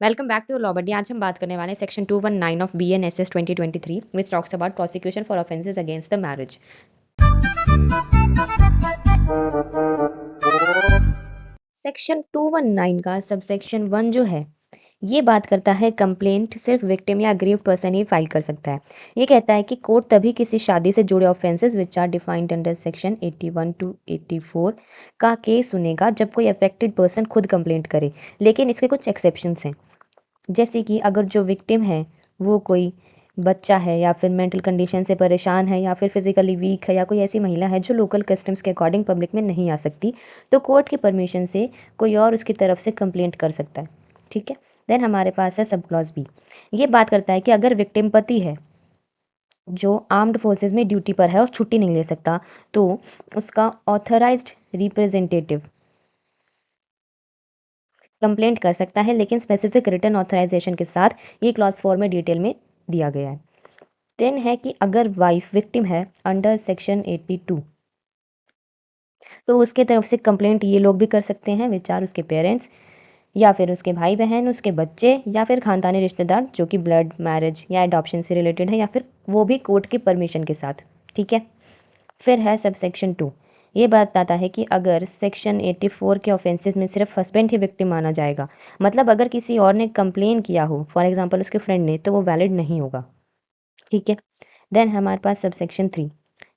Welcome back to law बडी। आज हम बात करने वाले हैं section 219 of BNSS 2023 which talks about prosecution for offences against the marriage. Section 219 का सबसेक्शन 1 जो है ये बात करता है कंप्लेंट सिर्फ विक्टिम या अग्रीव्ड पर्सन ही फाइल कर सकता है। ये कहता है कि कोर्ट तभी किसी शादी से जुड़े offences which are defined under section 81 to 84 का केस सुनेगा जब कोई अफेक्टेड पर्सन खुद कंप्लेंट करे, लेकिन इसके कुछ एक्सेप्शंस हैं। जैसे कि अगर जो विक्टिम है वो कोई बच्चा है या फिर मेंटल कंडीशन से परेशान है या फिर फिजिकली वीक है या कोई ऐसी महिला है जो लोकल कस्टम्स के अकॉर्डिंग पब्लिक में नहीं आ सकती, तो कोर्ट की परमिशन से कोई और उसकी तरफ से कंप्लेंट कर सकता है। ठीक है। देन हमारे पास है सब क्लॉज बी। ये बात करता है कि अगर विक्टिम पति है जो आर्म्ड फोर्सेज में ड्यूटी पर है और छुट्टी नहीं ले सकता, तो उसका ऑथराइज्ड रिप्रेजेंटेटिव कंप्लेंट कर सकता है, लेकिन स्पेसिफिक रिटर्न ऑथराइजेशन के साथ। ये क्लॉज 4 में डिटेल में दिया गया है। देन है कि अगर वाइफ विक्टिम है अंडर सेक्शन 82, तो उसके तरफ से कंप्लेंट ये लोग भी कर सकते हैं विच आर उसके पेरेंट्स या फिर उसके भाई बहन, उसके बच्चे या फिर खानदानी रिश्तेदार जो कि ब्लड मैरिज या अडॉप्शन से रिलेटेड है, या फिर वो भी कोर्ट की परमिशन के साथ। ठीक है। फिर है सब सेक्शन 2। ये बताता है कि अगर सेक्शन 84 के ऑफेंसेस में सिर्फ हस्बैंड ही विक्टिम माना जाएगा, मतलब अगर किसी और ने कंप्लेन किया हो, फॉर एग्जांपल उसके फ्रेंड ने, तो वो वैलिड नहीं होगा। ठीक है। देन हमारे पास सब सेक्शन 3।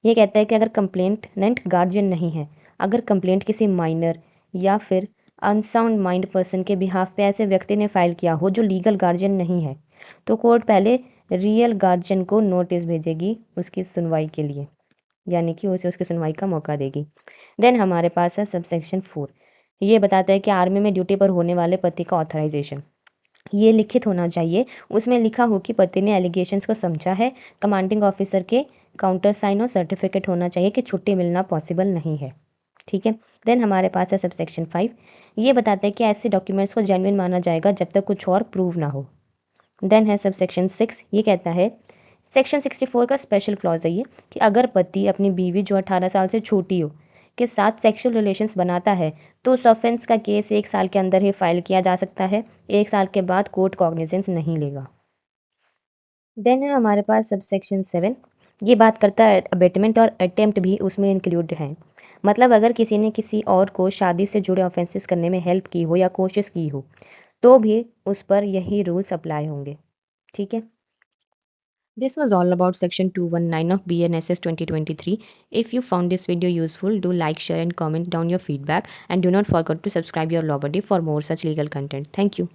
ये कहता है कि अगर कंप्लेंटेंट गार्जियन नहीं है, अगर कंप्लेंट किसी माइनर या फिर अनसाउंड माइंड पर्सन के बिहाफ पे ऐसे व्यक्ति ने फाइल किया हो जो लीगल गार्जियन नहीं है, तो कोर्ट पहले रियल गार्जियन को नोटिस भेजेगी उसकी सुनवाई के लिए, यानी कि उसे उसकी सुनवाई का मौका देगी। देन हमारे पास है सबसेक्शन 4। ये बताता है कि आर्मी में ड्यूटी पर होने वाले पति का ऑथराइजेशन ये लिखित होना चाहिए। उसमें लिखा हो कि पति ने एलिगेशंस को समझा है, कमांडिंग ऑफिसर के काउंटर साइन और सर्टिफिकेट होना चाहिए कि छुट्टी मिलना पॉसिबल नहीं है। ठीक है। देन हमारे पास है सबसेक्शन 5। ये बताता है कि ऐसे डॉक्यूमेंट्स को जेन्युइन माना जाएगा जब तक कुछ और प्रूव ना हो। देन है सबसेक्शन 6। ये कहता है, सेक्शन 64 का स्पेशल क्लॉज है ये, कि अगर पति अपनी बीवी जो 18 साल से छोटी हो के साथ सेक्सुअल रिलेशंस बनाता है, तो उस ऑफेंस का केस 1 साल के अंदर ही फाइल किया जा सकता है। 1 साल के बाद कोर्ट कॉग्निजेंस नहीं लेगा। देन है हमारे पास सबसेक्शन 7। ये बात करता है अबेटमेंट और अटेम्प्ट भी उसमें इंक्लूड हैं। मतलब अगर किसी ने किसी और को शादी से जुड़े ऑफेंसेस करने में हेल्प की हो या कोशिश की हो, तो भी उस पर यही रूल्स अप्लाई होंगे। ठीक है। This was all about section 219 of BNSS 2023. If you found this video useful, do like, share and comment down your feedback, and do not forget to subscribe your Law Buddy for more such legal content. Thank you.